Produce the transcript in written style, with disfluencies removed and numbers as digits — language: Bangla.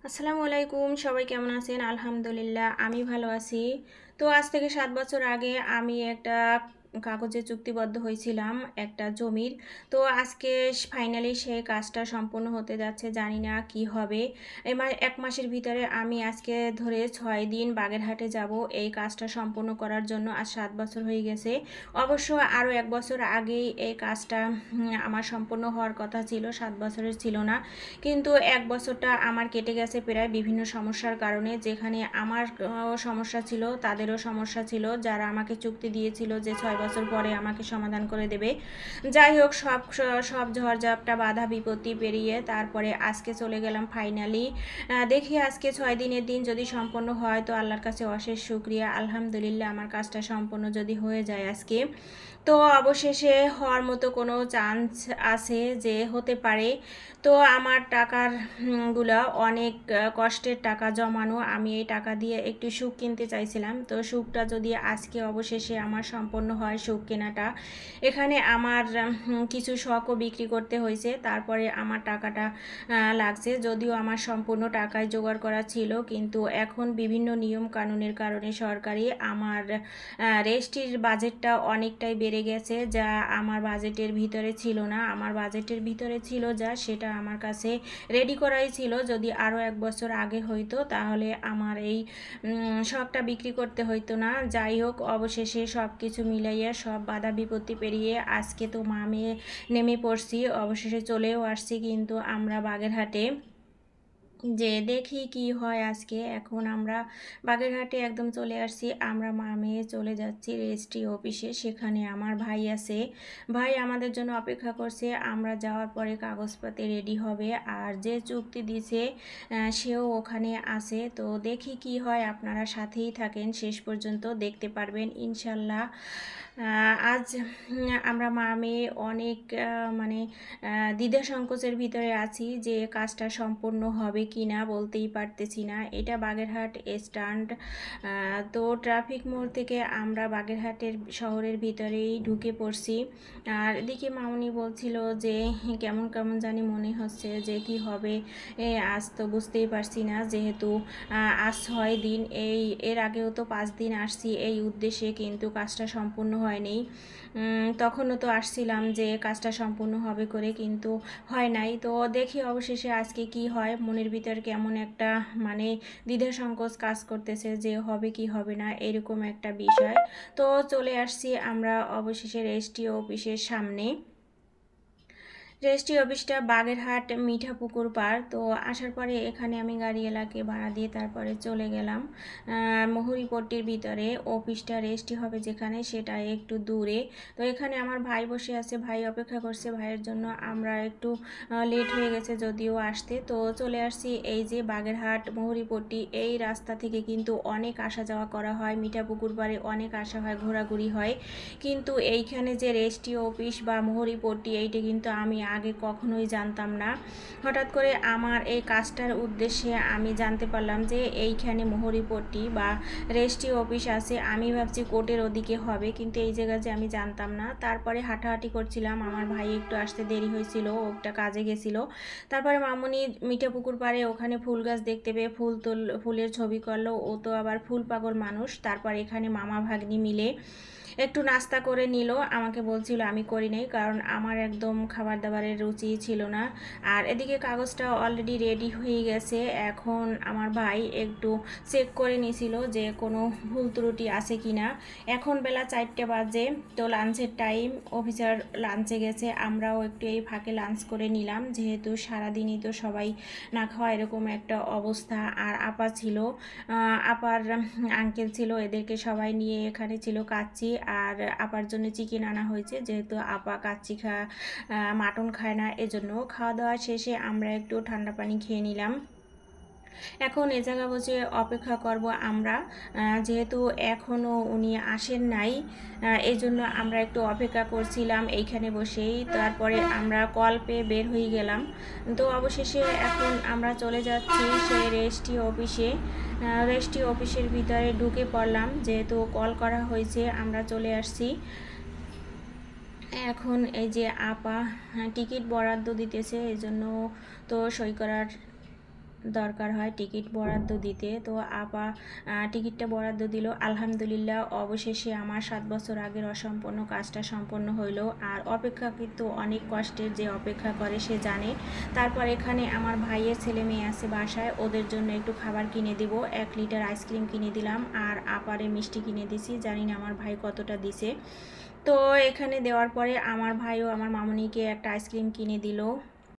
আসসালামু আলাইকুম, সবাই কেমন আছেন? আলহামদুলিল্লাহ আমি ভালো আছি। তো আজ থেকে ৭ বছর আগে আমি একটা কাগজে চুক্তিবদ্ধ হয়েছিলাম একটা জমির। তো আজকে ফাইনালি সেই কাজটা সম্পূর্ণ হতে যাচ্ছে, জানি না কি হবে। ১ মাসের ভিতরে আমি আজকে ধরে ৬ দিন বাগেরহাটে যাব এই কাজটা সম্পূর্ণ করার জন্য। আজ ৭ বছর হয়ে গেছে। অবশ্য আরও ১ বছর আগেই এই কাজটা আমার সম্পূর্ণ হওয়ার কথা ছিল, ৭ বছরের ছিল না। কিন্তু ১ বছরটা আমার কেটে গেছে প্রায় বিভিন্ন সমস্যার কারণে। যেখানে আমার সমস্যা ছিল, তাদেরও সমস্যা ছিল, যারা আমাকে চুক্তি দিয়েছিল যে ৬ বছর পরে আমাকে সমাধান করে দেবে। যাই হোক, সব সব ঝড়ঝাপটা বাধা বিপত্তি পেরিয়ে তারপরে আজকে চলে গেলাম ফাইনালি। দেখি আজকে ৬ দিনের দিন যদি সম্পন্ন হয় তো আল্লাহর কাছে অশেষ শুক্রিয়া। আলহামদুলিল্লাহ আমার কাজটা সম্পন্ন যদি হয়ে যায় আজকে, তো অবশেষে হওয়ার মতো কোনো চান্স আছে যে হতে পারে। তো আমার টাকার গুলা অনেক কষ্টের টাকা জমানো, আমি এই টাকা দিয়ে একটু সুখ কিনতে চাইছিলাম। তো সুখটা যদি আজকে অবশেষে আমার সম্পন্ন হয়, সুখ কেনাটা, এখানে আমার কিছু শখও বিক্রি করতে হয়েছে, তারপরে আমার টাকাটা লাগছে। যদিও আমার সম্পূর্ণ টাকায় জোগাড় করা ছিল, কিন্তু এখন বিভিন্ন নিয়ম কানুনের কারণে সরকারি আমার রেজিস্ট্রির বাজেটটা অনেকটাই বেড়ে গেছে, যা আমার বাজেটের ভিতরে ছিল না। আমার বাজেটের ভিতরে ছিল যা, সেটা আমার কাছে রেডি করাই ছিল। যদি আরও ১ বছর আগে হইতো তাহলে আমার এই শখটা বিক্রি করতে হইতো না। যাই হোক, অবশেষে সব কিছু মিলাইয়া সব বাধা বিপত্তি পেরিয়ে আজকে তো মামে নেমে পড়ছি, অবশেষে চলেও আসছি কিন্তু আমরা বাগেরহাটে। যে দেখি কি হয় আজকে। এখন আমরা বাগেরহাটে একদম চলে আসছি, আমরা মা মেয়ে চলে যাচ্ছি রেজিস্ট্রি অফিসে। সেখানে আমার ভাই আছে, ভাই আমাদের জন্য অপেক্ষা করছে। আমরা যাওয়ার পরে কাগজপাতি রেডি হবে, আর যে চুক্তি দিছে সেও ওখানে আছে। তো দেখি কি হয়, আপনারা সাথেই থাকেন, শেষ পর্যন্ত দেখতে পারবেন ইনশাল্লাহ। আজ আমরা মা মেয়ে অনেক মানে দ্বিধা সংকোচের ভিতরে আছি যে কাজটা সম্পূর্ণ হবে কি না, বলতেই পারতেছি না। এটা বাগেরহাট স্ট্যান্ড। তো ট্রাফিক মোড় থেকে আমরা বাগেরহাটের শহরের ভিতরেই ঢুকে পড়ছি। আর এদিকে মামনি বলছিল যে কেমন কেমন জানি মনে হচ্ছে, যে কি হবে আজ তো বুঝতেই পারছি না, যেহেতু আজ ৬ দিন, এর আগেও তো ৫ দিন আসছি এই উদ্দেশ্যে, কিন্তু কাজটা সম্পূর্ণ হয়নি। তখনও তো আসছিলাম যে কাজটা সম্পূর্ণ হবে করে, কিন্তু হয় নাই। তো দেখি অবশেষে আজকে কি হয়। মনের ভিতর কেমন একটা মানে দ্বিধা সংকোচ কাজ করতেছে যে হবে কি হবে না, এরকম একটা বিষয়। তো চলে আসছি আমরা অবশেষে রেজিস্ট্রি অফিসের সামনে। রেজিস্ট্রি অফিসটা বাগেরহাট মিঠাপুকুর পার। তো আসার পরে এখানে আমি গাড়ি এলাকে ভাড়া দিয়ে তারপরে চলে গেলাম মহুরীপট্টির ভিতরে। অফিসটা রেজিস্ট্রি হবে যেখানে, সেটা একটু দূরে। তো এখানে আমার ভাই বসে আছে, ভাই অপেক্ষা করছে, ভাইয়ের জন্য আমরা একটু লেট হয়ে গেছে যদিও আসতে। তো চলে আসছি এই যে বাগেরহাট মহুরীপট্টি, এই রাস্তা থেকে কিন্তু অনেক আসা যাওয়া করা হয়, মিঠাপুকুর পাড়ে অনেক আসা হয়, ঘোরাঘুরি হয়। কিন্তু এইখানে যে রেজিস্ট্রি অফিস বা মহুরীপট্টি, এইটা কিন্তু আমি আগে কখনোই জানতাম না। হঠাৎ করে আমার এই কাজটার উদ্দেশ্যে আমি জানতে পারলাম যে এইখানে মহুরীপট্টি বা রেজিস্ট্রি অফিস আছে। আমি ভাবছি কোর্টের ওদিকে হবে, কিন্তু এই জায়গায় যে আমি জানতাম না। তারপরে হাঁটাহাঁটি করছিলাম, আমার ভাই একটু আসতে দেরি হয়েছিল, ও একটা কাজে গেছিল। তারপরে মামুনি মিঠাপুকুর পাড়ে ওখানে ফুল গাছ দেখতে পেয়ে ফুলের ছবি করলো। ও তো আবার ফুল পাগল মানুষ। তারপর এখানে মামা ভাগ্নি মিলে একটু নাস্তা করে নিল, আমাকে বলছিল, আমি করি নাই কারণ আমার একদম খাবার দাবারের রুচি ছিল না। আর এদিকে কাগজটা অলরেডি রেডি হয়ে গেছে। এখন আমার ভাই একটু চেক করে নিয়েছিল যে কোনো ভুল ত্রুটি আছে কি না। এখন বেলা 4টে বাজে, তো লাঞ্চের টাইম, অফিসার লাঞ্চে গেছে, আমরাও একটু এই ফাঁকে লাঞ্চ করে নিলাম, যেহেতু সারাদিনই তো সবাই না খাওয়া এরকম একটা অবস্থা। আর আপা ছিল, আপার আঙ্কেল ছিল, এদেরকে সবাই নিয়ে এখানে ছিল কাচ্চি, আর আপার জন্য চিকেন আনা হয়েছে, যেহেতু আপা কাচ্চি মাটন খায় না, এজন্য। খাওয়া দাওয়া শেষে আমরা একটু ঠান্ডা পানি খেয়ে নিলাম। এখন এ জায়গা বসে অপেক্ষা করব আমরা, যেহেতু এখনও উনি আসেন নাই, এই জন্য আমরা একটু অপেক্ষা করছিলাম এইখানে বসেই। তারপরে আমরা কল পেয়ে বের হয়ে গেলাম। তো অবশেষে এখন আমরা চলে যাচ্ছি সেই রেজিস্ট্রি অফিসে। রেজিস্ট্রি অফিসের ভিতরে ঢুকে পড়লাম, যেহেতু কল করা হয়েছে আমরা চলে আসছি। এখন এই যে আপা টিকিট বরাদ্দ দিতেছে, এই জন্য তো সই করার দরকার হয় টিকিট বরাদ্দ দিতে। তো আপা টিকিটটা বরাদ্দ দিল। আলহামদুলিল্লাহ, অবশেষে আমার 7 বছর আগের অসম্পূর্ণ কাজটা সম্পন্ন হইলো। আর অপেক্ষা কিন্তু অনেক কষ্টের, যে অপেক্ষা করে সে জানে। তারপর এখানে আমার ভাইয়ের ছেলে মেয়ে আছে বাসায়, ওদের জন্য একটু খাবার কিনে দিব। 1 লিটার আইসক্রিম কিনে দিলাম আর আপারে মিষ্টি কিনে দিছি। জানি না আমার ভাই কতটা দিছে। তো এখানে দেওয়ার পরে আমার ভাইও আমার মামুনিকে একটা আইসক্রিম কিনে দিল।